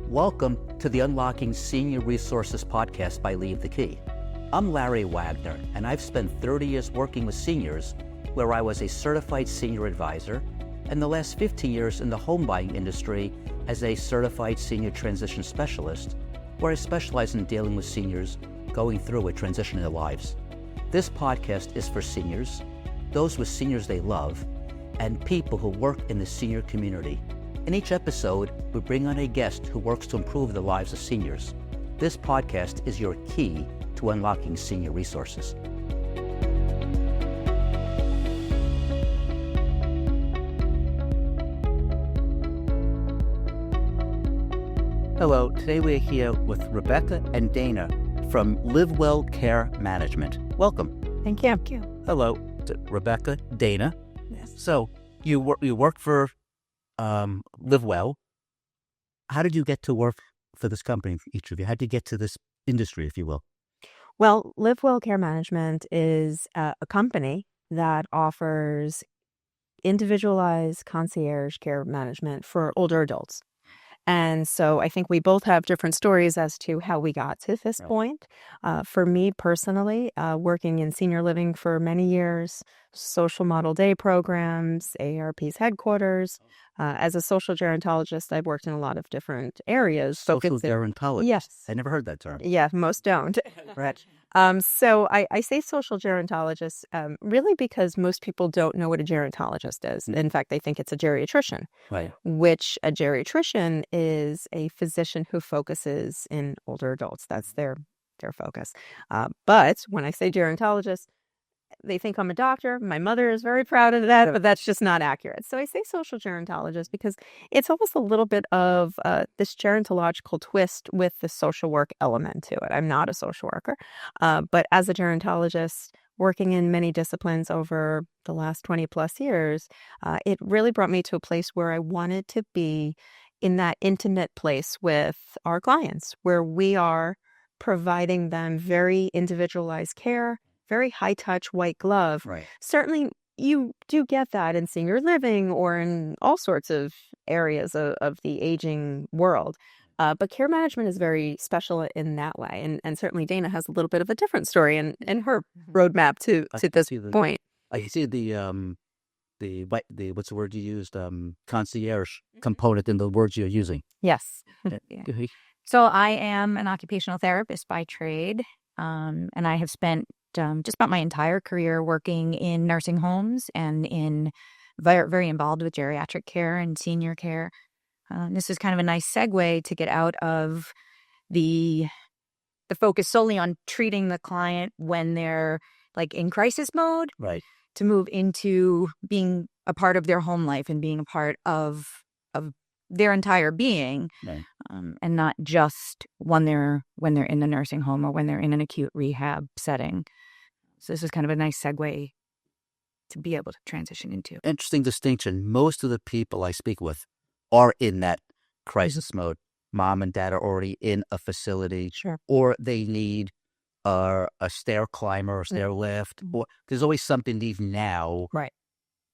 Welcome to the Unlocking Senior Resources podcast by Leave the Key. I'm Larry Wagner, and I've spent 30 years working with seniors where I was a certified senior advisor and the last 15 years in the home buying industry as a certified senior transition specialist, where I specialize in dealing with seniors going through a transition in their lives. This podcast is for seniors, those with seniors they love, and people who work in the senior community. In each episode, we bring on a guest who works to improve the lives of seniors. This podcast is your key to unlocking senior resources. Hello, today we're here with Rebecca and Dana from Livewell Care Management. Welcome. Thank you. Hello, Rebecca, Dana. Yes. So you work for Livewell. How did you get to work for this company, each of you? How did you get to this industry, if you will? Well, Livewell Care Management is a company that offers individualized concierge care management for older adults. And so I think we both have different stories as to how we got to this point. For me personally, working in senior living for many years, social model day programs, AARP's headquarters. As a social gerontologist, I've worked in a lot of different areas. Social gerontologist? Yes. I never heard that term. Yeah, most don't. Right. So I say social gerontologist really because most people don't know what a gerontologist is. In fact, they think it's a geriatrician, Right. which a geriatrician is a physician who focuses in older adults. That's their focus. But when I say gerontologist, they think I'm a doctor. My mother is very proud of that, but that's just not accurate. So I say social gerontologist because it's almost a little bit of this gerontological twist with the social work element to it. I'm not a social worker, but as a gerontologist, working in many disciplines over the last 20 plus years, it really brought me to a place where I wanted to be in that intimate place with our clients, where we are providing them very individualized care, very high-touch, white glove. Right. Certainly, you do get that in senior living or in all sorts of areas of the aging world. But care management is very special in that way. And certainly Dana has a little bit of a different story in her roadmap to this point. I see the what's the word you used? Concierge component in the words you're using. Yes. So I am an occupational therapist by trade, and I have spent just about my entire career working in nursing homes and in very involved with geriatric care and senior care. This is kind of a nice segue to get out of the focus solely on treating the client when they're like in crisis mode, right, to move into being a part of their home life and being a part of their entire being, right. And not just when they're in the nursing home or when they're in an acute rehab setting. So this is kind of a nice segue to be able to transition into. Interesting distinction. Most of the people I speak with are in that crisis mode. Mom and dad are already in a facility, Sure. or they need a stair climber or stair lift. Or there's always something they need now. Right.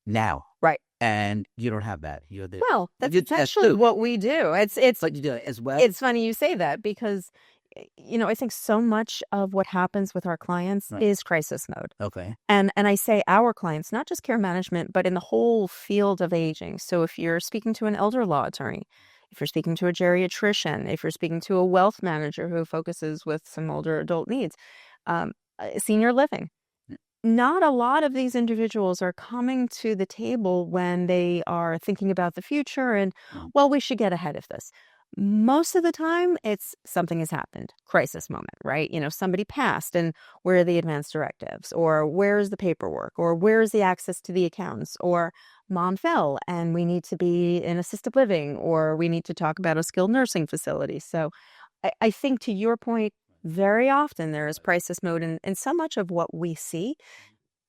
Now. Right. And you don't have that. You're the, Well, that's actually what we do. It's but you do it as well. It's funny you say that because, I think so much of what happens with our clients is crisis mode. Okay. And I say our clients, not just care management, but in the whole field of aging. So if you're speaking to an elder law attorney, if you're speaking to a geriatrician, if you're speaking to a wealth manager who focuses with some older adult needs, senior living. Not a lot of these individuals are coming to the table when they are thinking about the future and, well, we should get ahead of this. Most of the time, it's something has happened, crisis moment, right? Somebody passed and where are the advance directives, or where's the paperwork, or where's the access to the accounts, or mom fell and we need to be in assisted living, or we need to talk about a skilled nursing facility. So I think to your point, very often there is crisis mode in so much of what we see.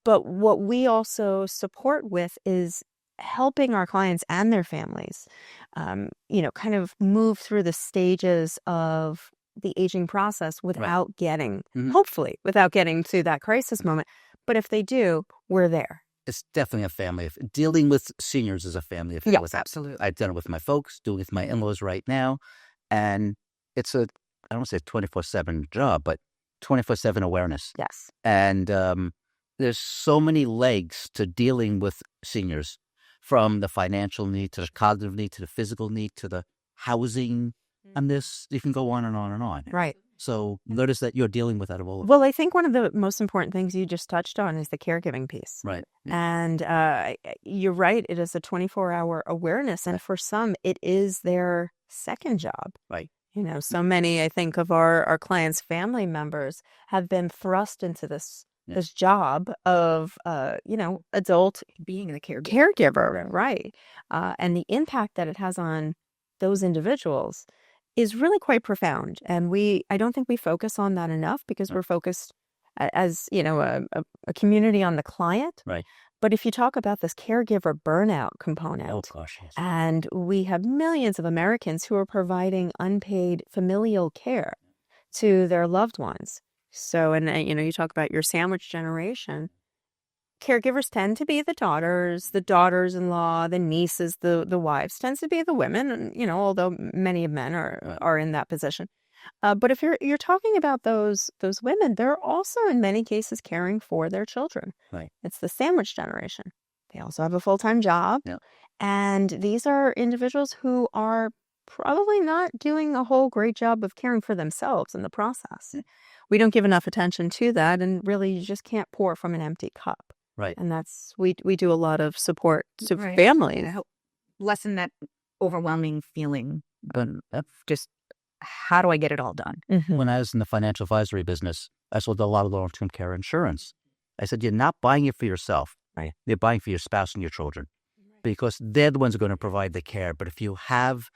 But what we also support with is helping our clients and their families, kind of move through the stages of the aging process without getting, hopefully, without getting to that crisis moment. But if they do, we're there. It's definitely a family. Dealing with seniors is a family affair. Yes, absolutely. I've done it with my folks, doing it with my in-laws right now. And it's I don't want to say 24/7 job, but 24/7 awareness. Yes. And there's so many legs to dealing with seniors, from the financial need to the cognitive need to the physical need to the housing. And this, you can go on and on and on. Right. So notice that you're dealing with that of all. Well, I think one of the most important things you just touched on is the caregiving piece. Right. And you're right. It is a 24-hour awareness. And for some, it is their second job. Right. So many, I think, of our clients' family members have been thrust into this job of, adult Being the caregiver. caregiver. Right. And the impact that it has on those individuals is really quite profound. And I don't think we focus on that enough because we're focused as, a community on the client. Right. But if you talk about this caregiver burnout component, Oh, gosh, yes. and we have millions of Americans who are providing unpaid familial care to their loved ones. So, and you talk about your sandwich generation. Caregivers tend to be the daughters-in-law, the nieces, the wives, tends to be the women, and, although many men are in that position. But if you're talking about those women, they're also in many cases caring for their children. Right. It's the sandwich generation. They also have a full-time job. Yeah. And these are individuals who are probably not doing a whole great job of caring for themselves in the process. We don't give enough attention to that, and really you just can't pour from an empty cup. Right. And that's, we do a lot of support to Right. families. To help lessen that overwhelming feeling of just, how do I get it all done? When I was in the financial advisory business, I sold a lot of long-term care insurance. I said, you're not buying it for yourself. Right. You're buying for your spouse and your children, because they're the ones who are going to provide the care. But if you have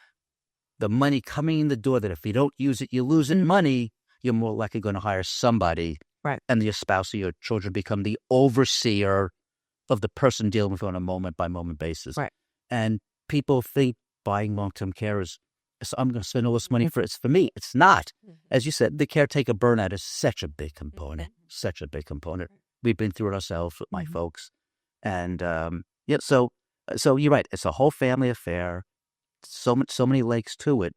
the money coming in the door that if you don't use it, you lose it money, you're more likely going to hire somebody. Right. And your spouse or your children become the overseer of the person dealing with it on a moment-by-moment basis. Right. And people think buying long-term care is, so I'm going to spend all this money for it. It's for me. It's not. As you said, the caretaker burnout is such a big component, such a big component. We've been through it ourselves with my folks. And so you're right. It's a whole family affair. So many legs to it.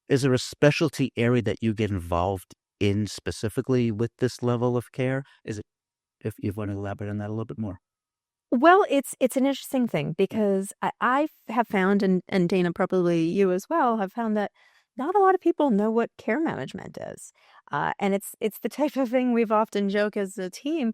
Is there a specialty area that you get involved in specifically with this level of care? Is it, if you want to elaborate on that a little bit more? Well, it's an interesting thing because I have found, and Dana, probably you as well, have found that not a lot of people know what care management is. And it's the type of thing we've often joked as a team.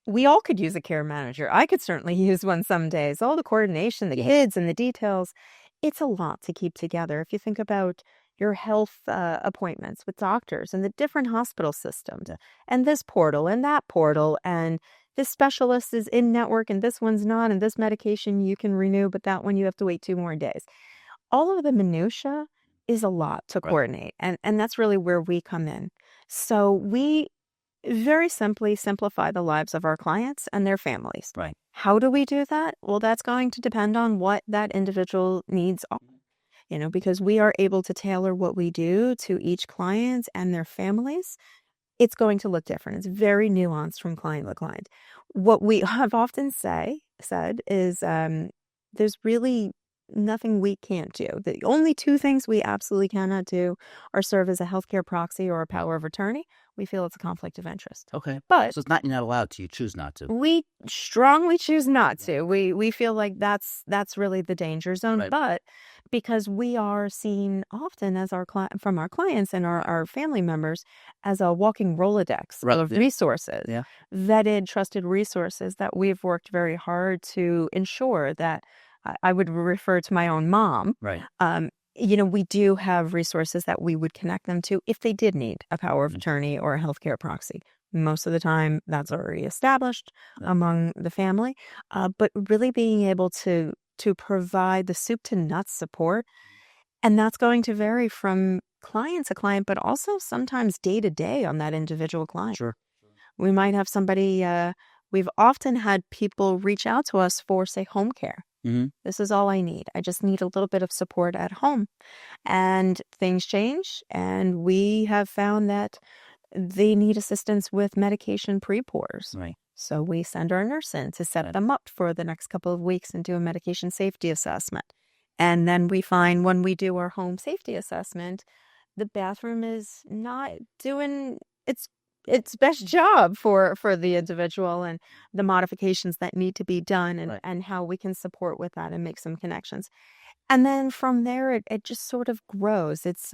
We all could use a care manager. I could certainly use one some days. All the coordination, the kids and the details, it's a lot to keep together. If you think about your health appointments with doctors and the different hospital systems and this portal and that portal, and this specialist is in network and this one's not, and this medication you can renew, but that one you have to wait 2 more days. All of the minutia is a lot to coordinate, and that's really where we come in. So we very simply simplify the lives of our clients and their families. Right. How do we do that? Well, that's going to depend on what that individual needs are. Because we are able to tailor what we do to each client and their families. It's going to look different. It's very nuanced from client to client. What we have often said is there's really nothing we can't do. The only 2 things we absolutely cannot do are serve as a healthcare proxy or a power of attorney. We feel it's a conflict of interest. Okay. But so it's not, you're not allowed to. You choose not to. We strongly choose not to. We feel like that's really the danger zone. Right. But because we are seen often as from our clients and our family members as a walking Rolodex of resources, vetted, trusted resources that we've worked very hard to ensure that I would refer to my own mom. Right. We do have resources that we would connect them to if they did need a power of attorney or a healthcare proxy. Most of the time, that's already established among the family. But really being able to provide the soup to nuts support, and that's going to vary from client to client, but also sometimes day to day on that individual client. Sure. We might have somebody. We've often had people reach out to us for, say, home care. This is all I need. I just need a little bit of support at home. And things change. And we have found that they need assistance with medication pre-pours. Right. So we send our nurse in to set them up for the next couple of weeks and do a medication safety assessment. And then we find when we do our home safety assessment, the bathroom is not doing its best job for the individual, and the modifications that need to be done, and, Right. and how we can support with that and make some connections. And then from there, it just sort of grows. It's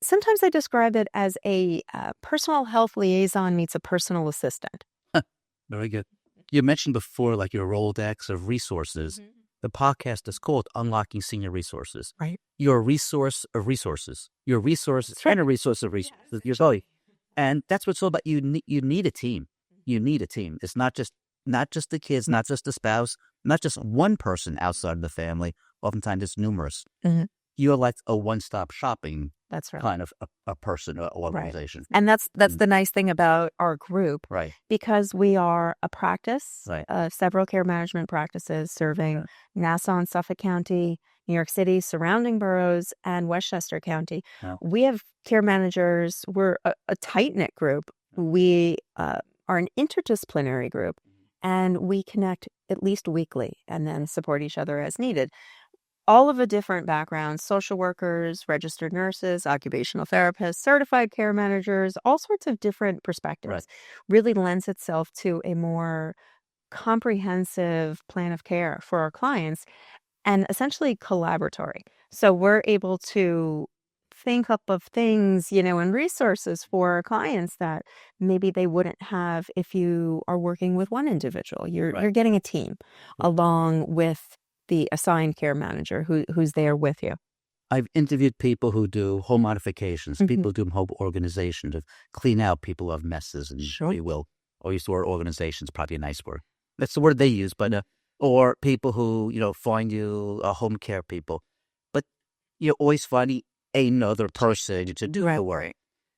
sometimes I describe it as a personal health liaison meets a personal assistant. Very good. You mentioned before, like your Rolodex of resources. The podcast is called Unlocking Senior Resources. Right. You're a resource of resources. You're a resource That's right. and a resource of resources. You're both. And that's what's all about. You need a team. You need a team. It's not just the kids, not just the spouse, not just one person outside of the family. Oftentimes it's numerous. Mhm. You're like a one-stop shopping That's right. kind of a person or organization. And that's the nice thing about our group, Right. because we are a practice, Right. several care management practices serving Nassau and Suffolk County, New York City, surrounding boroughs, and Westchester County. Yeah. We have care managers. We're a tight-knit group. We are an interdisciplinary group, and we connect at least weekly and then support each other as needed. All of the different backgrounds, social workers, registered nurses, occupational therapists, certified care managers, all sorts of different perspectives, really lends itself to a more comprehensive plan of care for our clients, and essentially collaboratory. So we're able to think up of things, and resources for our clients that maybe they wouldn't have if you are working with one individual. You're getting a team along with the assigned care manager who's there with you. I've interviewed people who do home modifications, people who do home organization to clean out people who have messes, and if you will, or use the word organizations, probably a nice word. That's the word they use, but or people who find you home care people, but you're always finding another person to do the work.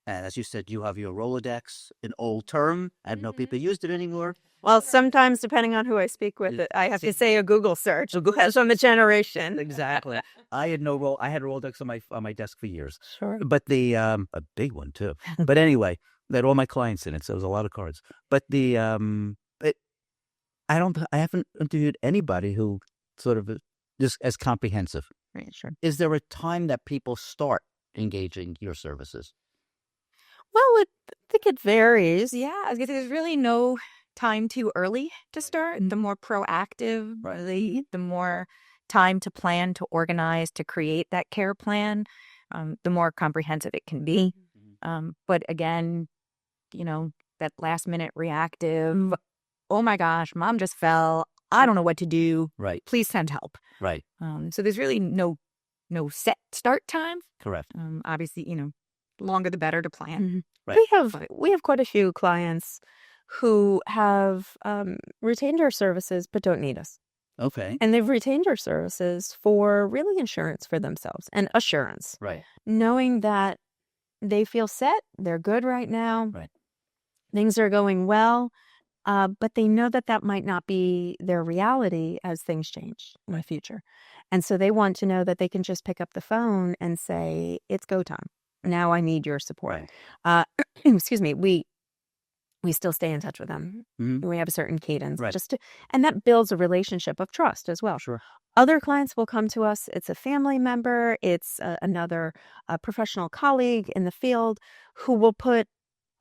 And as you said, you have your Rolodex, an old term. I don't know if people used it anymore. Well, sometimes, depending on who I speak with, I have to say a Google search. Depends on the generation. Exactly. I had I had a Rolodex on my desk for years. Sure. But a big one too. But anyway, they had all my clients in it, so it was a lot of cards. But I haven't interviewed anybody who sort of just as comprehensive. Right. Sure. Is there a time that people start engaging your services? Well, I think it varies. Yeah, there's really no time too early to start. The more proactive, the more time to plan, to organize, to create that care plan, the more comprehensive it can be. But again, that last minute reactive, oh my gosh, mom just fell, I don't know what to do. Right. Please send help. Right. So there's really no set start time. Correct. Obviously, longer the better to plan. Right. We have quite a few clients who have retained our services but don't need us. Okay. And they've retained our services for really insurance for themselves and assurance. Right. Knowing that they feel set, they're good right now. Right. Things are going well, but they know that might not be their reality as things change in the future. And so they want to know that they can just pick up the phone and say, it's go time. Now I need your support. Right. Excuse me. We still stay in touch with them. Mm-hmm. We have a certain cadence, Right. and that builds a relationship of trust as well. Sure. Other clients will come to us. It's a family member. It's another professional colleague in the field who will put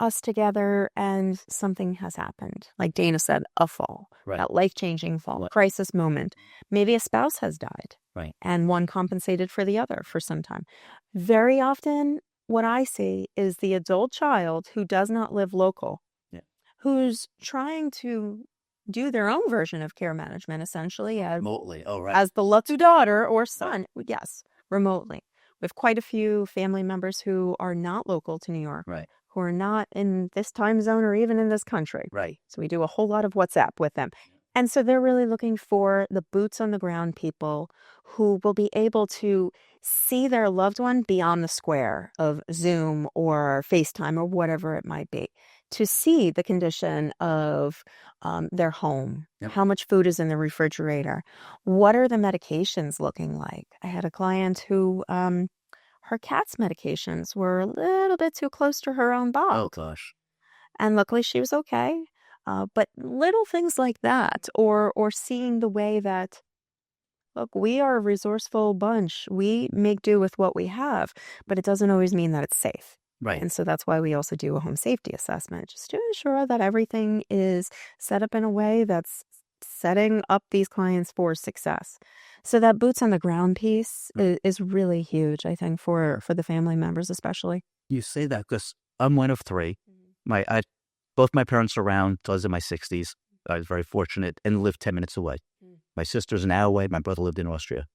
us together, and something has happened. Like Dana said, a fall, that life-changing fall, crisis moment. Maybe a spouse has died, and one compensated for the other for some time. Very often, what I see is the adult child who does not live local, who's trying to do their own version of care management, essentially, remotely. As the Lutzu daughter or son. Yes, remotely. We have quite a few family members who are not local to New York, who are not in this time zone or even in this country. Right. So we do a whole lot of WhatsApp with them. And so they're really looking for the boots on the ground people who will be able to see their loved one beyond the square of Zoom or FaceTime or whatever it might be, to see the condition of their home, how much food is in the refrigerator, what are the medications looking like. I had a client who her cat's medications were a little bit too close to her own dog. Oh, gosh. And luckily she was okay. But little things like that, or seeing the way that look, we are a resourceful bunch. We make do with what we have, but it doesn't always mean that it's safe. Right. And so that's why we also do a home safety assessment, just to ensure that everything is set up in a way that's setting up these clients for success. So that boots on the ground piece is really huge, I think, for the family members especially. You say that because I'm one of three. Both my parents are around. I was in my 60s. I was very fortunate and lived 10 minutes away. My sister's an hour away. My brother lived in Austria.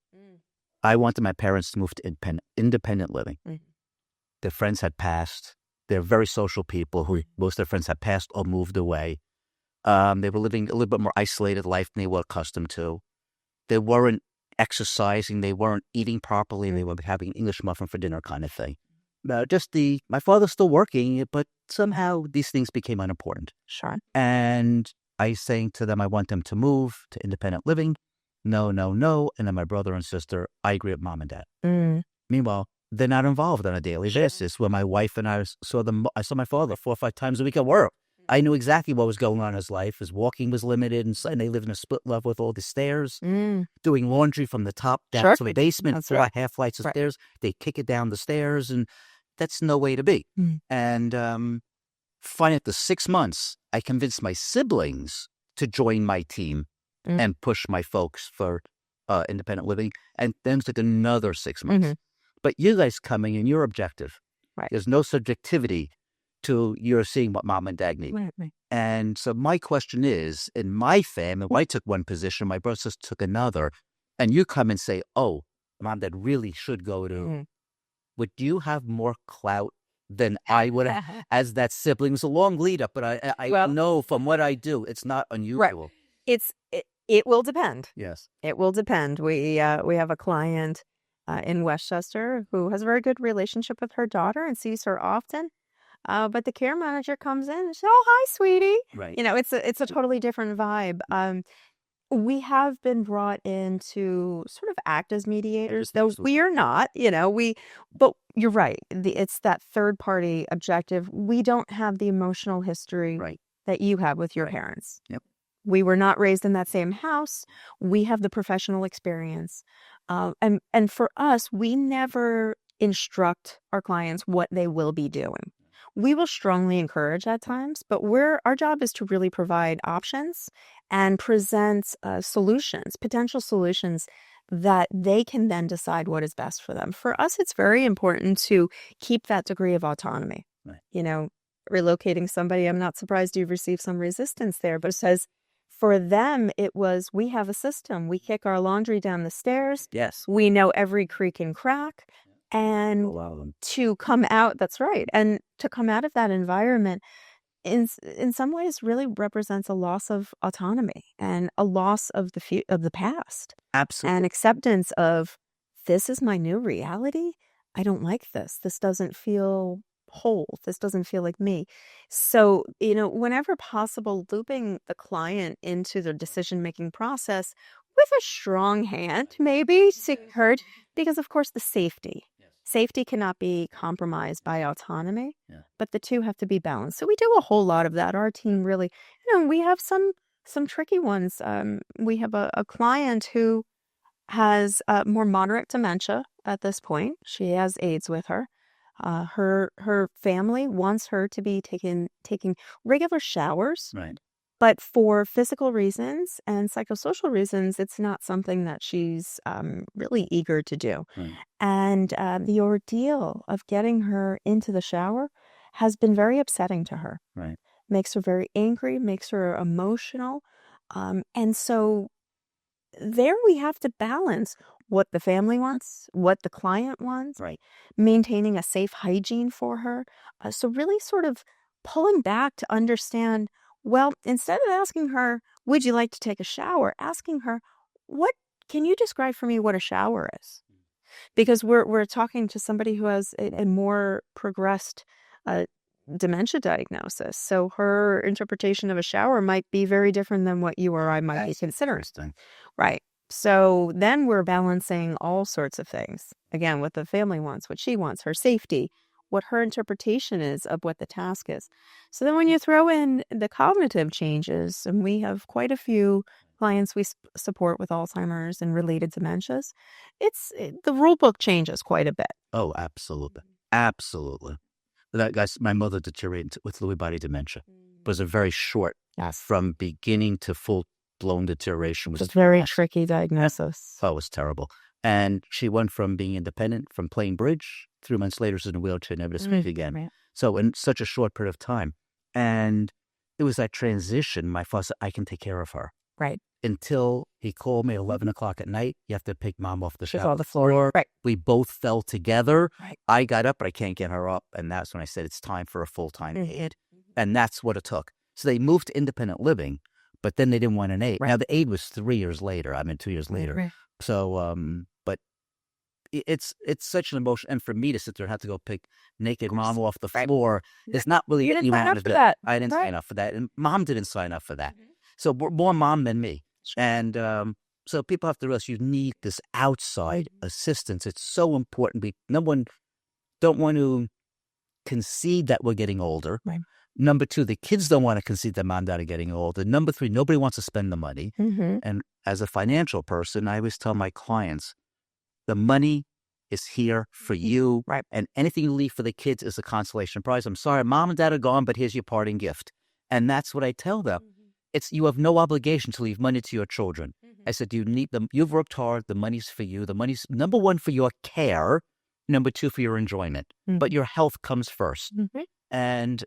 I wanted my parents to move to independent living. Their friends had passed. They're very social people who most of their friends had passed or moved away. They were living a little bit more isolated life than they were accustomed to. They weren't exercising. They weren't eating properly. They were having English muffin for dinner kind of thing. My father's still working, but somehow these things became unimportant. Sure. And I saying to them, I want them to move to independent living. No, no, no. And then my brother and sister, I agree with mom and dad. Meanwhile, they're not involved on a daily basis. When my wife and I saw them, I saw my father 4 or 5 times a week at work. I knew exactly what was going on in his life. His walking was limited, and they lived in a split level with all the stairs, doing laundry from the top down to the basement, That's 4 right. half flights of stairs. They kick it down the stairs, and that's no way to be. And finally, after 6 months, I convinced my siblings to join my team and push my folks for independent living. And then it took another 6 months. But you guys coming in, you're objective. Right. There's no subjectivity to you're seeing what mom and dad need. Right. And so my question is, in my family, when I took one position, my brothers took another, and you come and say, oh, mom and dad really should go to, would you have more clout than I would have as that sibling? It was a long lead up, but I know from what I do, it's not unusual. Right. It will depend. Yes. It will depend. We have a client in Westchester who has a very good relationship with her daughter and sees her often. But the care manager comes in and says, "Oh, hi, sweetie." Right. It's a totally different vibe. We have been brought in to sort of act as mediators, though we are not. But you're right. It's that third party objective. We don't have the emotional history that you have with your parents. Yep. We were not raised in that same house. We have the professional experience, and for us, we never instruct our clients what they will be doing. We will strongly encourage at times, but our job is to really provide options and present potential solutions that they can then decide what is best for them. For us, it's very important to keep that degree of autonomy. Right. Relocating somebody, I'm not surprised you've received some resistance there, but it says for them, it was, we have a system. We kick our laundry down the stairs. Yes. We know every creak and crack. And to come out, that's right. And to come out of that environment in some ways really represents a loss of autonomy and a loss of the past. Absolutely. And acceptance of, this is my new reality. I don't like this. This doesn't feel whole. This doesn't feel like me. So, whenever possible, looping the client into the decision-making process with a strong hand, maybe secured, because of course the safety cannot be compromised by autonomy, but the two have to be balanced. So we do a whole lot of that. Our team really, we have some tricky ones. We have a client who has more moderate dementia at this point. She has AIDS with her. Her family wants her to be taking regular showers. Right. But for physical reasons and psychosocial reasons, it's not something that she's really eager to do. Right. And the ordeal of getting her into the shower has been very upsetting to her. Right. Makes her very angry, makes her emotional. And so there we have to balance what the family wants, what the client wants, maintaining a safe hygiene for her. So really sort of pulling back to understand, well, instead of asking her, would you like to take a shower? Asking her, can you describe for me what a shower is? Because we're talking to somebody who has a more progressed dementia diagnosis. So her interpretation of a shower might be very different than what you or I might be considering. Right. So then we're balancing all sorts of things. Again, what the family wants, what she wants, her safety, what her interpretation is of what the task is. So then when you throw in the cognitive changes, and we have quite a few clients we support with Alzheimer's and related dementias, the rule book changes quite a bit. Oh, absolutely. Absolutely. That guys, my mother deteriorated with Lewy body dementia. It was a very short, from beginning to full-blown deterioration. It's a very tricky diagnosis. Oh, it was terrible. And she went from being independent, from playing bridge, 3 months later, was in a wheelchair, never to speak again. Right. So in such a short period of time. And it was that transition. My father said, I can take care of her. Right. Until he called me at 11 o'clock at night. You have to pick mom off the shower the floor. Right. We both fell together. Right. I got up, but I can't get her up. And that's when I said, it's time for a full-time aide. And that's what it took. So they moved to independent living, but then they didn't want an aide. Right. Now, the aide was 3 years later. 2 years later. Right. So, but it's such an emotion. And for me to sit there and have to go pick naked mom off the floor, it's not really... You didn't sign up for that. I didn't sign up for that. And mom didn't sign up for that. So more mom than me. And so people have to realize you need this outside assistance. It's so important. Don't want to concede that we're getting older. Right. Number two, the kids don't want to concede that mom and dad are getting older. Number three, nobody wants to spend the money. And as a financial person, I always tell my clients, the money is here for you. Right. And anything you leave for the kids is a consolation prize. I'm sorry, mom and dad are gone, but here's your parting gift. And that's what I tell them. You have no obligation to leave money to your children. I said, you need them. You've worked hard. The money's for you. The money's number one for your care. Number two for your enjoyment. But your health comes first. And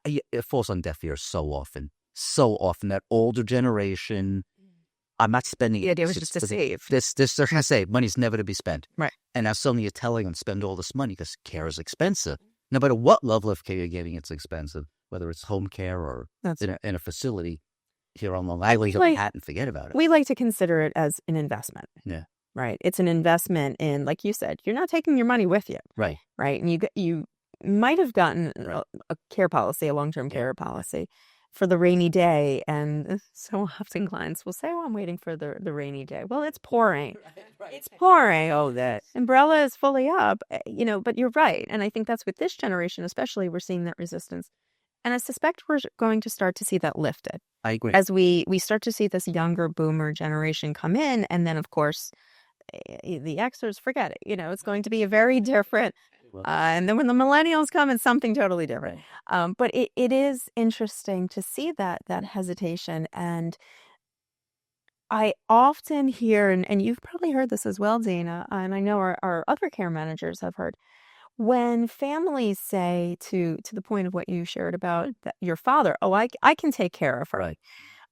it falls on deaf ears so often. So often that older generation, I'm not spending it. The idea was just to save. They're going to say money's never to be spent. Right. And now suddenly you're telling them spend all this money because care is expensive. No matter what level of care you're getting, it's expensive. Whether it's home care or in a facility here on Long Island, you hat and forget about it. We like to consider it as an investment. Yeah. Right. It's an investment in, like you said, you're not taking your money with you. Right. Right. And you might have gotten a care policy, a long-term care policy for the rainy day. And so often clients will say, oh, I'm waiting for the rainy day. Well, it's pouring. Right. It's pouring. Oh, that umbrella is fully up, but you're right. And I think that's with this generation, especially, we're seeing that resistance. And I suspect we're going to start to see that lifted. I agree. As we start to see this younger boomer generation come in. And then, of course, the Xers, forget it. It's going to be a very different. And then when the millennials come, it's something totally different. But it is interesting to see that hesitation. And I often hear, and you've probably heard this as well, Dana, and I know our other care managers have heard, when families say to the point of what you shared about your father, oh, I can take care of her. Right.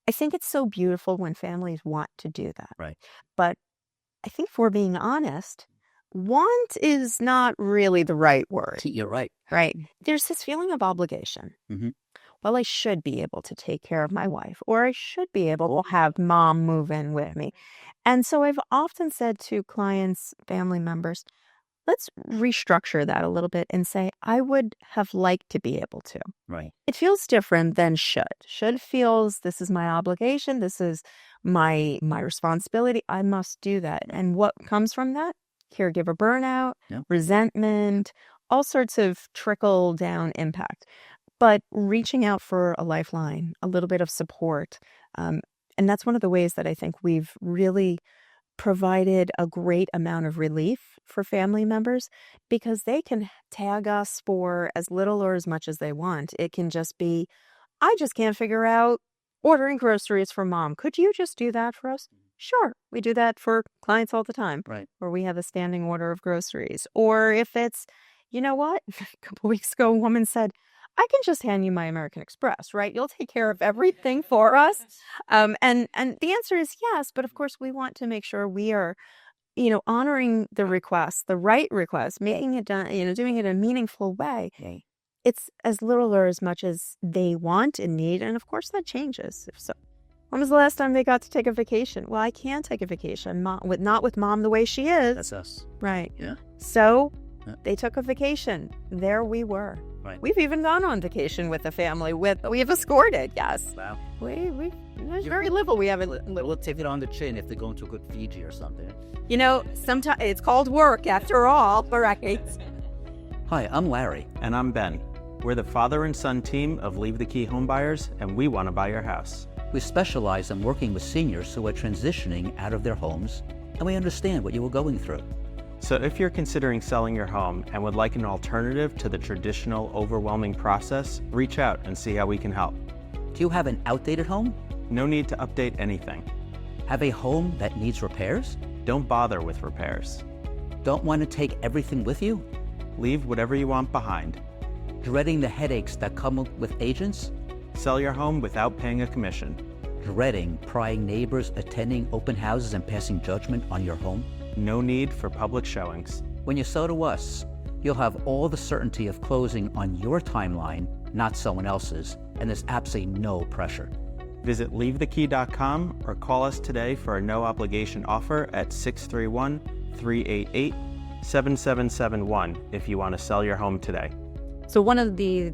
I think it's so beautiful when families want to do that. Right. But I think, for being honest, want is not really the right word. You're right. Right. There's this feeling of obligation. Well, I should be able to take care of my wife, or I should be able to have mom move in with me. And so I've often said to clients, family members, let's restructure that a little bit and say, I would have liked to be able to. Right. It feels different than should. Should feels this is my obligation. This is my responsibility. I must do that. And what comes from that? Caregiver burnout, resentment, all sorts of trickle down impact. But reaching out for a lifeline, a little bit of support. And that's one of the ways that I think we've really provided a great amount of relief for family members, because they can tag us for as little or as much as they want. It can just be, I just can't figure out ordering groceries for mom. Could you just do that for us? Sure. We do that for clients all the time. Right. Where we have a standing order of groceries. Or if it's, you know what? A couple weeks ago, a woman said, I can just hand you my American Express, right? You'll take care of everything for us. And the answer is yes. But of course, we want to make sure we are, honoring the request, the right request, making it done, doing it in a meaningful way. Okay. It's as little or as much as they want and need. And of course, that changes. So, when was the last time they got to take a vacation? Well, I can't take a vacation, not with mom the way she is. That's us. Right. Yeah. So they took a vacation. There we were. Right. We've even gone on vacation with the family. We have escorted. Yes. Wow. There's very little. We have a little. We'll take it on the chin if they're going to a good Fiji or something. Sometimes it's called work after all. Right. Hi, I'm Larry. And I'm Ben. We're the father and son team of Leave the Key Home Buyers, and we want to buy your house. We specialize in working with seniors who are transitioning out of their homes, and we understand what you are going through. So if you're considering selling your home and would like an alternative to the traditional overwhelming process, reach out and see how we can help. Do you have an outdated home? No need to update anything. Have a home that needs repairs? Don't bother with repairs. Don't want to take everything with you? Leave whatever you want behind. Dreading the headaches that come with agents? Sell your home without paying a commission. Dreading prying neighbors, attending open houses, and passing judgment on your home? No need for public showings. When you sell to us, you'll have all the certainty of closing on your timeline, not someone else's, and there's absolutely no pressure. Visit leavethekey.com or call us today for a no-obligation offer at 631-388-7771 if you want to sell your home today. So one of the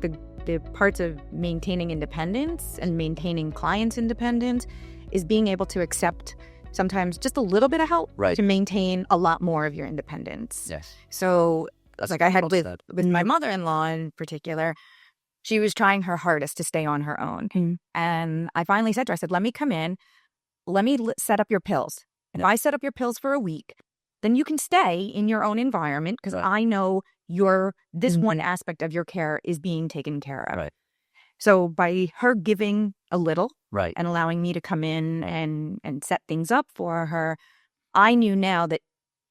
parts of maintaining independence and maintaining clients' independence is being able to accept sometimes just a little bit of help to maintain a lot more of your independence. Yes. So like I had with my mother-in-law in particular, she was trying her hardest to stay on her own. Mm-hmm. And I finally said to her, I said, let me come in, let me set up your pills. If I set up your pills for a week, then you can stay in your own environment because I know this one aspect of your care is being taken care of. Right. So by her giving a little and allowing me to come in and set things up for her, I knew now that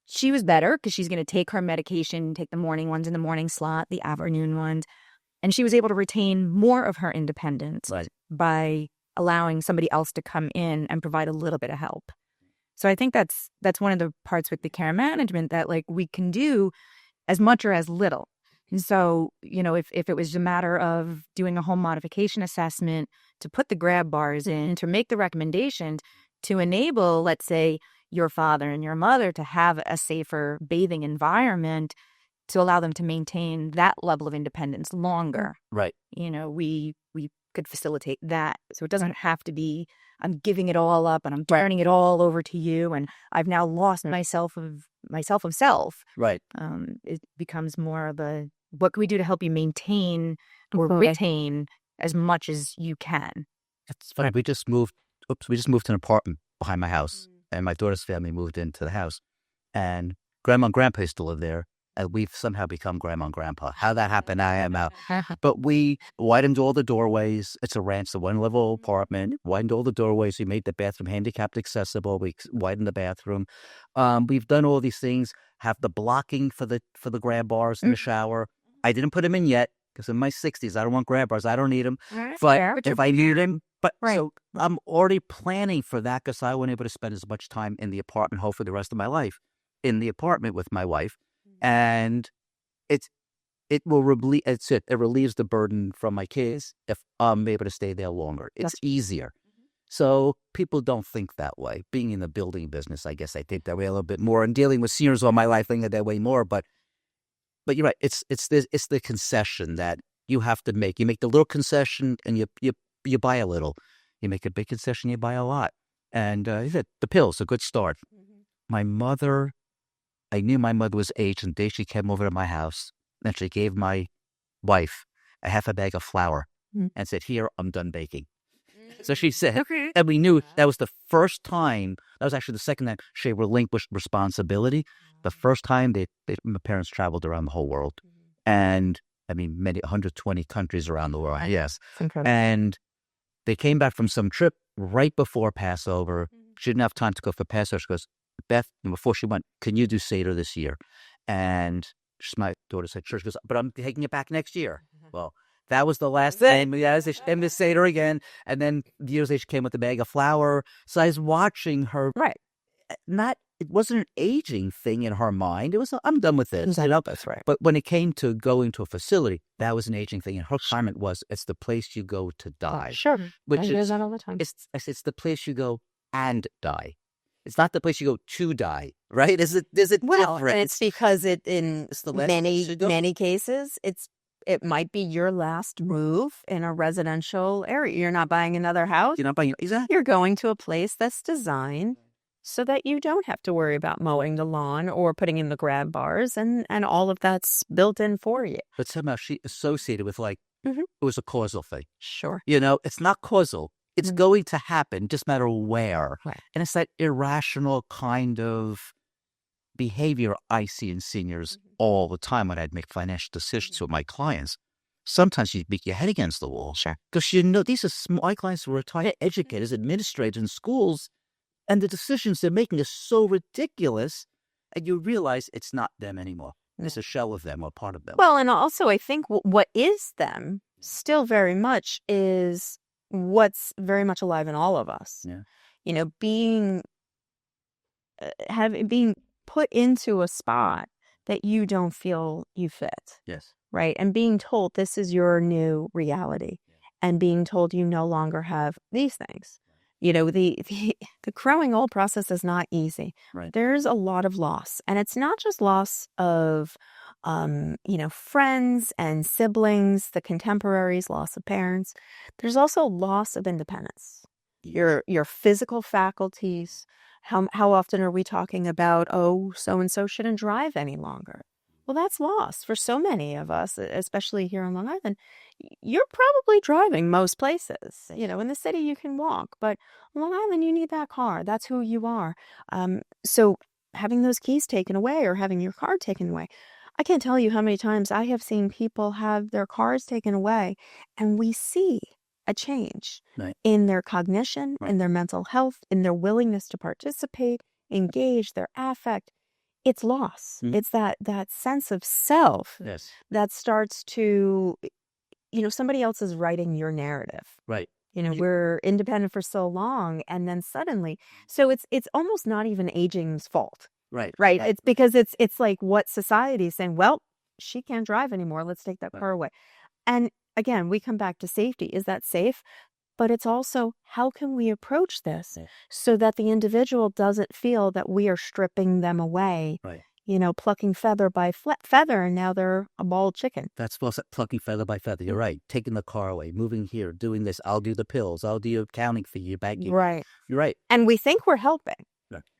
she was better because she's going to take her medication, take the morning ones in the morning slot, the afternoon ones. And she was able to retain more of her independence by allowing somebody else to come in and provide a little bit of help. So I think that's one of the parts with the care management that like we can do as much or as little. And so, if it was a matter of doing a home modification assessment to put the grab bars in, to make the recommendations to enable, let's say, your father and your mother to have a safer bathing environment to allow them to maintain that level of independence longer. Right. We could facilitate that. So it doesn't have to be, I'm giving it all up and I'm turning it all over to you and I've now lost myself of self. Right. It becomes more of a, what can we do to help you maintain or retain as much as you can? It's funny. We just moved to an apartment behind my house, and my daughter's family moved into the house, and Grandma and Grandpa used to live there, and we've somehow become Grandma and Grandpa. How that happened, I am out. But we widened all the doorways. It's a ranch, the one-level apartment. Widened all the doorways. We made the bathroom handicapped accessible. We widened the bathroom. We've done all these things. Have the blocking for the grab bars in the shower. I didn't put them in yet because in my 60s, I don't want grab bars. I don't need them. But if I need them, so I'm already planning for that because I wasn't able to spend as much time in the apartment, hopefully the rest of my life, in the apartment with my wife. And it relieves the burden from my kids if I'm able to stay there longer. It's easier. So people don't think that way. Being in the building business, I guess I think that way a little bit more. And dealing with seniors all my life, thinking that way more. But you're right. It's the concession that you have to make. You make the little concession, and you buy a little. You make a big concession, you buy a lot. And the pill's a good start. My mother. I knew my mother was aged, and the day she came over to my house, and she gave my wife a half a bag of flour and said, "Here, I'm done baking." So she said, and we knew that was the first time, that was actually the second time she relinquished responsibility. The first time my parents traveled around the whole world. And I mean, 120 countries around the world. Yes. And they came back from some trip right before Passover. She didn't have time to go for Passover. She goes, "Beth," before she went, "can you do Seder this year?" And my daughter said, "Sure." She goes, "But I'm taking it back next year." Well, that was the last time. She came to Seder again. And then years later, she came with a bag of flour. So I was watching her. Right. It wasn't an aging thing in her mind. It was, I'm done with this. That's right. But when it came to going to a facility, that was an aging thing. And her comment was, it's the place you go to die. Sure. Which I hear that all the time. It's the place you go and die. It's not the place you go to die, right? Is it different? And it's because in many cases, it might be your last move in a residential area. You're not buying another house. You're not buying, exactly. You're going to a place that's designed so that you don't have to worry about mowing the lawn or putting in the grab bars, and all of that's built in for you. But somehow she associated with it was a causal thing. Sure. It's not causal. It's going to happen, just matter where. Right. And it's that irrational kind of behavior I see in seniors all the time when I'd make financial decisions with my clients. Sometimes you beat your head against the wall. Sure. Because these are my clients who are retired educators, administrators in schools, and the decisions they're making are so ridiculous, and you realize it's not them anymore. It's a shell of them or part of them. Well, and also I think what is them still very much is what's very much alive in all of us. Yeah. Being put into a spot that you don't feel you fit. Yes. Right. And being told this is your new reality, and being told you no longer have these things. The growing old process is not easy. Right. There's a lot of loss, and it's not just loss of, friends and siblings, the contemporaries, loss of parents. There's also loss of independence. Your physical faculties. How often are we talking about, so-and-so shouldn't drive any longer? Well, that's lost for so many of us, especially here on Long Island. You're probably driving most places. In the city you can walk, but on Long Island you need that car. That's who you are. So having those keys taken away or having your car taken away, I can't tell you how many times I have seen people have their cars taken away, and we see a change in their cognition, in their mental health, in their willingness to participate, engage, their affect. It's loss. It's that sense of self that starts to, somebody else is writing your narrative. Right. We're independent for so long, and then suddenly, so it's almost not even aging's fault. Right. It's because it's like what society is saying, well, she can't drive anymore. Let's take that car away. And again, we come back to safety. Is that safe? But it's also, how can we approach this so that the individual doesn't feel that we are stripping them away, plucking feather by feather, and now they're a bald chicken. That's plucking feather by feather. You're right. Taking the car away, moving here, doing this. I'll do the pills. I'll do your accounting for you, back you. Right. You're right. And we think we're helping,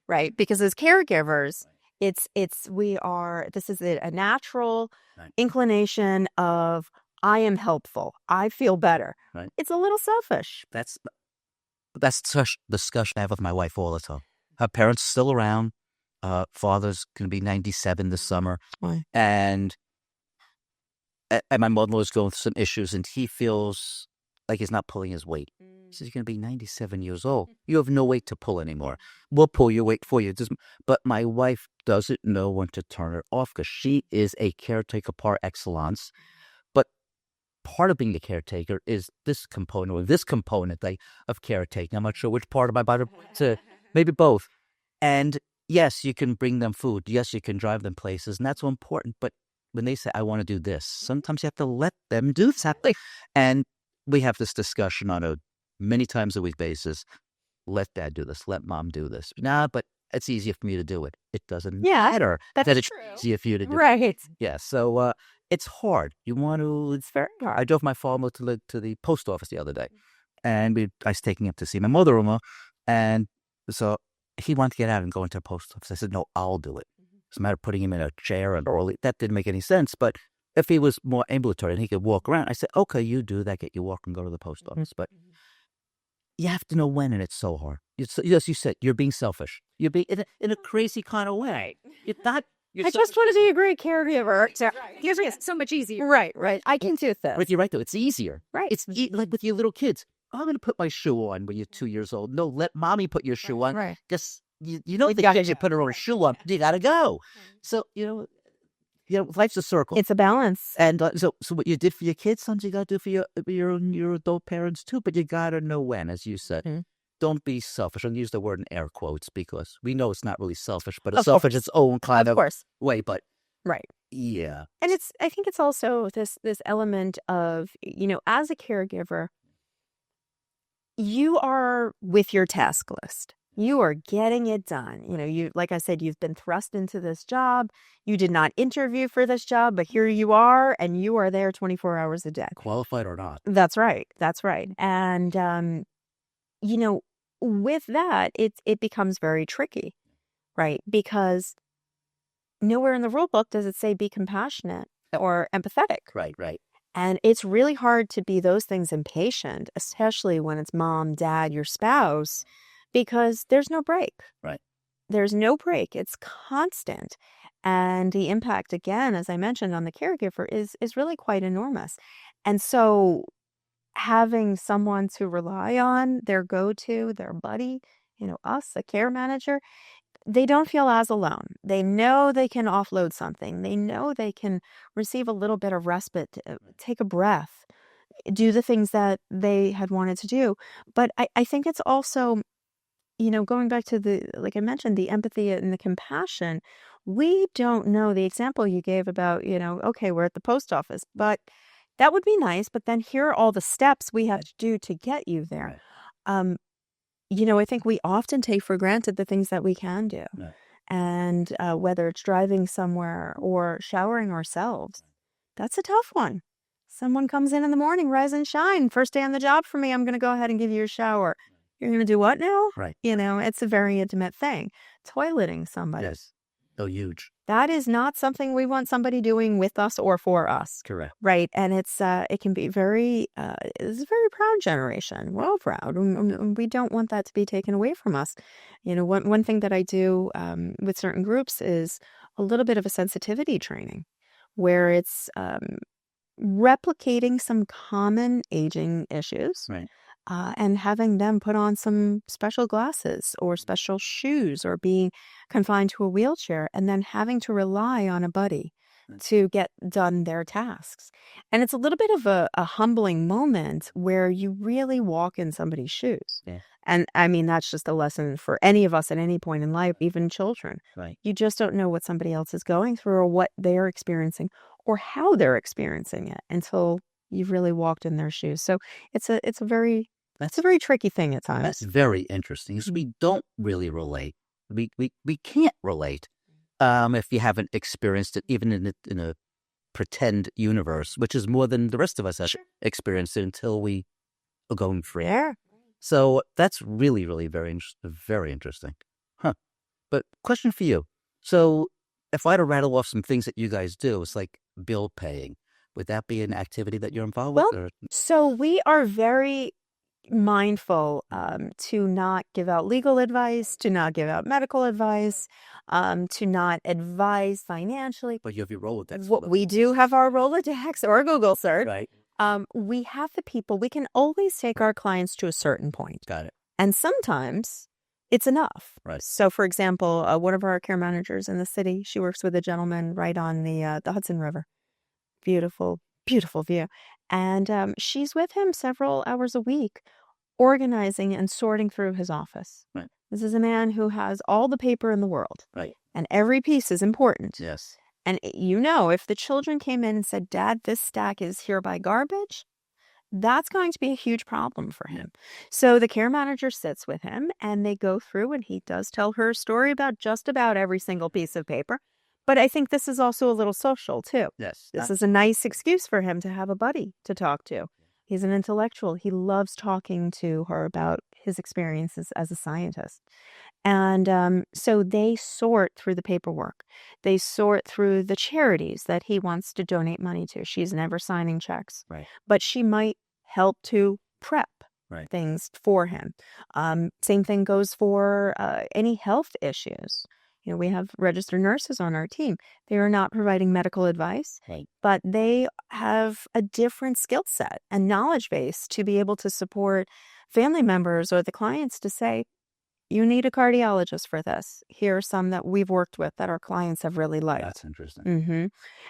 right? Because as caregivers, this is a natural inclination of, I am helpful. I feel better. Right. It's a little selfish. That's such discussion I have with my wife all the time. Her parents still around. Father's going to be 97 this summer. Why? And my mother-in-law is going through some issues, and he feels like he's not pulling his weight. He says, you're going to be 97 years old. You have no weight to pull anymore. We'll pull your weight for you. But my wife doesn't know when to turn it off because she is a caretaker par excellence. But part of being a caretaker is this component of caretaking. I'm not sure which part of my body, maybe both. And yes, you can bring them food. Yes, you can drive them places. And that's so important. But when they say, I want to do this, sometimes you have to let them do something. And we have this discussion on a many times a week basis. Let dad do this. Let mom do this. Nah, but it's easier for me to do it. It doesn't matter that it's easier for you to do it. Yeah. So it's hard. It's very hard. I drove my father to the post office the other day, and I was taking him to see my mother-in-law, and so he wanted to get out and go into a post office. I said, no, I'll do it. It's a matter of putting him in a chair, and that didn't make any sense. But if he was more ambulatory and he could walk around, I said, okay, you do that, get your walk and go to the post office. But you have to know when, and it's so hard. As you said, you're being selfish. You're being in a crazy kind of way. You're not. I just want to be a great caregiver. Usually it's so much easier. Right. I can do this. But you're right, though. It's easier. Right. It's like with your little kids. I'm going to put my shoe on when you're 2 years old. No, let mommy put your shoe on. Right. Just, you put her on a shoe on. You got to go. So, life's a circle. It's a balance. And so what you did for your kids, sometimes you got to do for your adult parents too. But you got to know when, as you said. Mm-hmm. Don't be selfish. I'll use the word in air quotes because we know it's not really selfish, but it's selfish its own kind of way. But right. Yeah. And I think it's also this element of, as a caregiver, you are with your task list. You are getting it done. You, like I said, you've been thrust into this job. You did not interview for this job, but here you are, and you are there 24 hours a day. Qualified or not. That's right. And, with that, it becomes very tricky, right? Because nowhere in the rule book does it say be compassionate or empathetic. Right. And it's really hard to be those things impatient, especially when it's mom, dad, your spouse, because there's no break. Right. There's no break. It's constant. And the impact, again, as I mentioned, on the caregiver is really quite enormous. And so having someone to rely on, their go-to, their buddy, us, a care manager, they don't feel as alone. They know they can offload something. They know they can receive a little bit of respite, take a breath, do the things that they had wanted to do. But I think it's also, going back to like I mentioned, the empathy and the compassion. We don't know the example you gave about, okay, we're at the post office, but that would be nice. But then here are all the steps we have to do to get you there. Right. I think we often take for granted the things that we can do. Right. And whether it's driving somewhere or showering ourselves, that's a tough one. Someone comes in the morning, rise and shine. First day on the job for me, I'm going to go ahead and give you a shower. You're going to do what now? Right. It's a very intimate thing. Toileting somebody. Yes. So huge. That is not something we want somebody doing with us or for us. Correct. Right. And it can be it's a very proud generation. We're all proud. We don't want that to be taken away from us. One thing that I do with certain groups is a little bit of a sensitivity training where it's replicating some common aging issues. Right. And having them put on some special glasses or special shoes or being confined to a wheelchair and then having to rely on a buddy to get done their tasks. And it's a little bit of a humbling moment where you really walk in somebody's shoes. Yeah. And I mean, that's just a lesson for any of us at any point in life, even children. Right. You just don't know what somebody else is going through or what they're experiencing or how they're experiencing it until you've really walked in their shoes. So it's a very tricky thing at times. That's very interesting. Because we don't really relate. We can't relate if you haven't experienced it, even in a pretend universe, which is more than the rest of us have experienced it until we are going free. Yeah. So that's really, really very interesting. Huh. But question for you. So if I had to rattle off some things that you guys do, it's like bill paying. Would that be an activity that you're involved with? Or? So we are very mindful to not give out legal advice, to not give out medical advice, to not advise financially. But you have your Rolodex. We do have our Rolodex or Google search. Right. We have the people. We can always take our clients to a certain point. Got it. And sometimes it's enough. Right. So, for example, one of our care managers in the city, she works with a gentleman right on the Hudson River. Beautiful, beautiful view. And she's with him several hours a week, organizing and sorting through his office. Right. This is a man who has all the paper in the world. Right. And every piece is important. Yes. And if the children came in and said, Dad, this stack is hereby garbage, that's going to be a huge problem for him. So the care manager sits with him and they go through and he does tell her a story about just about every single piece of paper. But I think this is also a little social too. Yes. This is a nice excuse for him to have a buddy to talk to. He's an intellectual. He loves talking to her about his experiences as a scientist. And so they sort through the paperwork. They sort through the charities that he wants to donate money to. She's never signing checks. Right. But she might help to prep things for him. Same thing goes for any health issues. We have registered nurses on our team. They are not providing medical advice, but they have a different skill set and knowledge base to be able to support family members or the clients to say, you need a cardiologist for this. Here are some that we've worked with that our clients have really liked. That's interesting. Mm-hmm.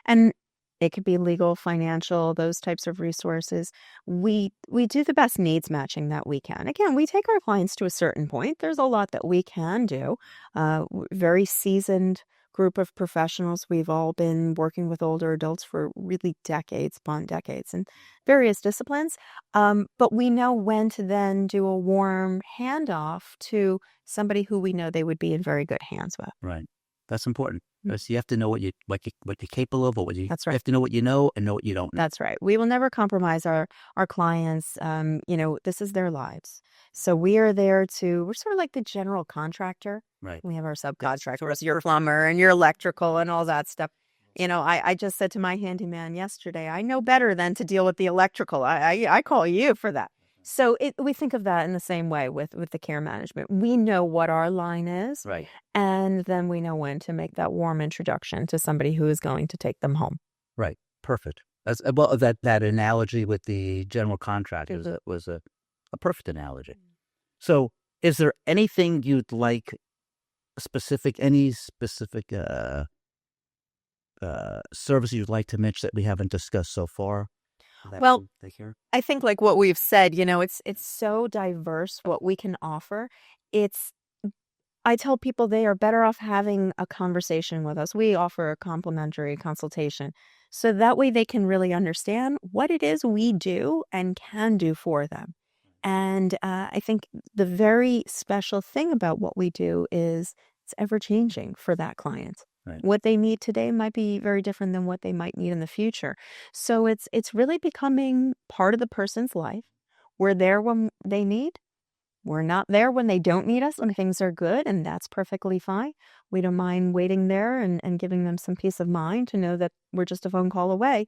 And it could be legal, financial, those types of resources. We do the best needs matching that we can. Again, we take our clients to a certain point. There's a lot that we can do. Very seasoned group of professionals. We've all been working with older adults for really decades upon decades in various disciplines. But we know when to then do a warm handoff to somebody who we know they would be in very good hands with. Right. That's important. Because you have to know what you're capable of, or That's right. You have to know what you know and know what you don't know. That's right. We will never compromise our clients. This is their lives. So we're sort of like the general contractor. Right. We have our subcontractors, your plumber and your electrical and all that stuff. I just said to my handyman yesterday, I know better than to deal with the electrical. I call you for that. So we think of that in the same way with the care management. We know what our line is, Right. and then we know when to make that warm introduction to somebody who is going to take them home. Right. Perfect. Well, that analogy with the general contractor was a perfect analogy. So is there anything you'd like any specific service you'd like to mention that we haven't discussed so far? Well, I think like what we've said, it's so diverse what we can offer. I tell people they are better off having a conversation with us. We offer a complimentary consultation, so that way they can really understand what it is we do and can do for them. And I think the very special thing about what we do is it's ever changing for that client. Right. What they need today might be very different than what they might need in the future. So it's really becoming part of the person's life. We're there when they need. We're not there when they don't need us and things are good, and that's perfectly fine. We don't mind waiting there and giving them some peace of mind to know that we're just a phone call away.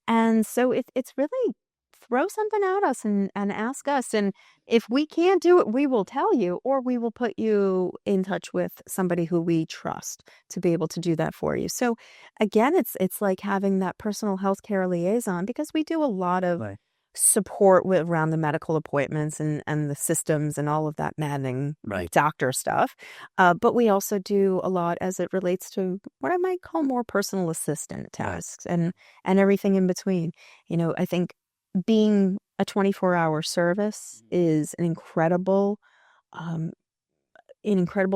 And so it's really throw something at us and ask us. And if we can't do it, we will tell you, or we will put you in touch with somebody who we trust to be able to do that for you. So again, it's like having that personal health care liaison, because we do a lot of support around the medical appointments and the systems and all of that maddening doctor stuff. But we also do a lot as it relates to what I might call more personal assistant tasks and everything in between. I think being a 24-hour service is an incredible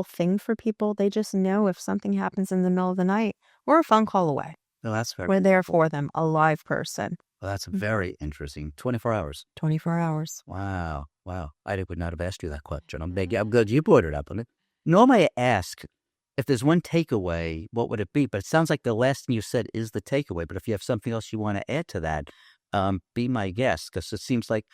thing for people. They just know if something happens in the middle of the night, we're a phone call away. No, that's very We're there for them, a live person. Well, that's very interesting. 24 hours. 24 hours. Wow. I would not have asked you that question. I'm glad you brought it up. Normally I ask, if there's one takeaway, what would it be? But it sounds like the last thing you said is the takeaway. But if you have something else you want to add to that, be my guest, because it seems like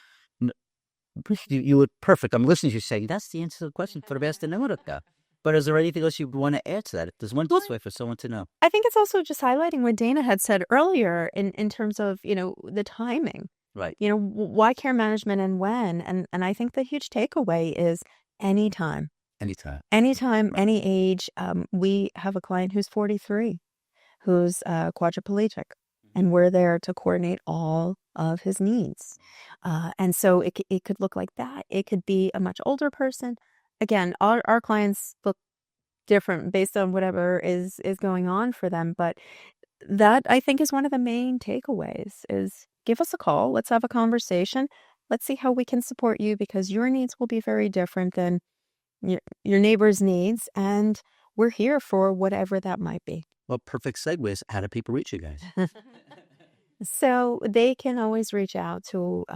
you were perfect. I'm listening to you saying, that's the answer to the question for the best in America. But is there anything else you want to add to that? If there's one this way for someone to know. I think it's also just highlighting what Dana had said earlier in terms of, the timing. Right. Why care management and when? And I think the huge takeaway is anytime. Anytime, right. Any age. We have a client who's 43, who's quadriplegic, and we're there to coordinate all of his needs. And so it could look like that. It could be a much older person. Again, our clients look different based on whatever is going on for them. But that, I think, is one of the main takeaways is give us a call. Let's have a conversation. Let's see how we can support you, because your needs will be very different than your neighbor's needs. And we're here for whatever that might be. Well, perfect segues. How do people reach you guys? So they can always reach out to,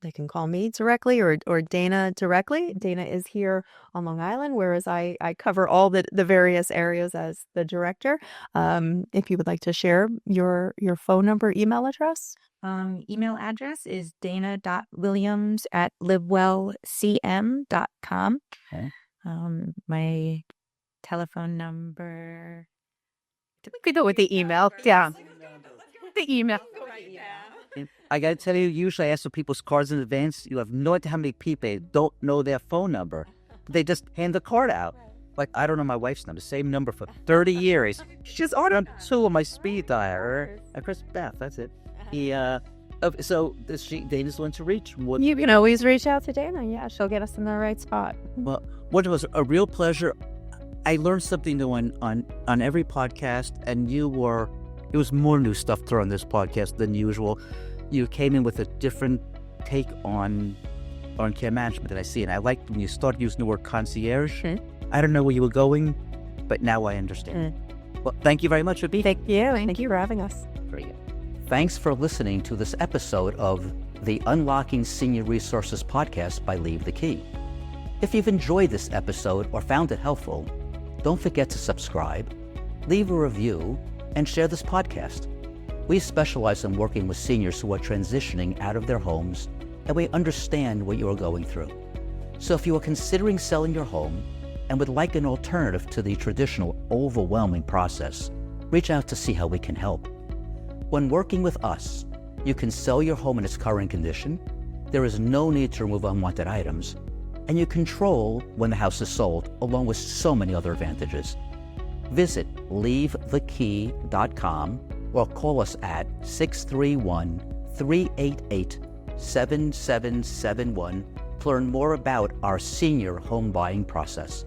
they can call me directly or Dana directly. Dana is here on Long Island, whereas I cover all the various areas as the director. If you would like to share your phone number, email address. Email address is dana.williams@livewellcm.com. Okay. My telephone number. We could do it with the email. Yeah. The email. I got to tell you, usually I ask for people's cards in advance. You have no idea how many people don't know their phone number. They just hand the card out. Like, I don't know my wife's number. Same number for 30 years. She's on 2 of my speed dial. I press Beth. That's it. So Dana's the one to reach. You can always reach out to Dana. Yeah, she'll get us in the right spot. Well, what was a real pleasure. I learned something new on every podcast, and it was more new stuff thrown on this podcast than usual. You came in with a different take on care management that I see, and I liked when you started using the word concierge. Mm-hmm. I don't know where you were going, but now I understand. Well, thank you very much for being here. Thank you. Thank you for having us. Very good. Thanks for listening to this episode of the Unlocking Senior Resources podcast by Leave the Key. If you've enjoyed this episode or found it helpful, don't forget to subscribe, leave a review, and share this podcast. We specialize in working with seniors who are transitioning out of their homes, and we understand what you are going through. So if you are considering selling your home and would like an alternative to the traditional overwhelming process, Reach out to see how we can help. When working with us, you can sell your home in its current condition, there is no need to remove unwanted items, and you control when the house is sold, along with so many other advantages. Visit leavethekey.com or call us at 631-388-7771 to learn more about our senior home buying process.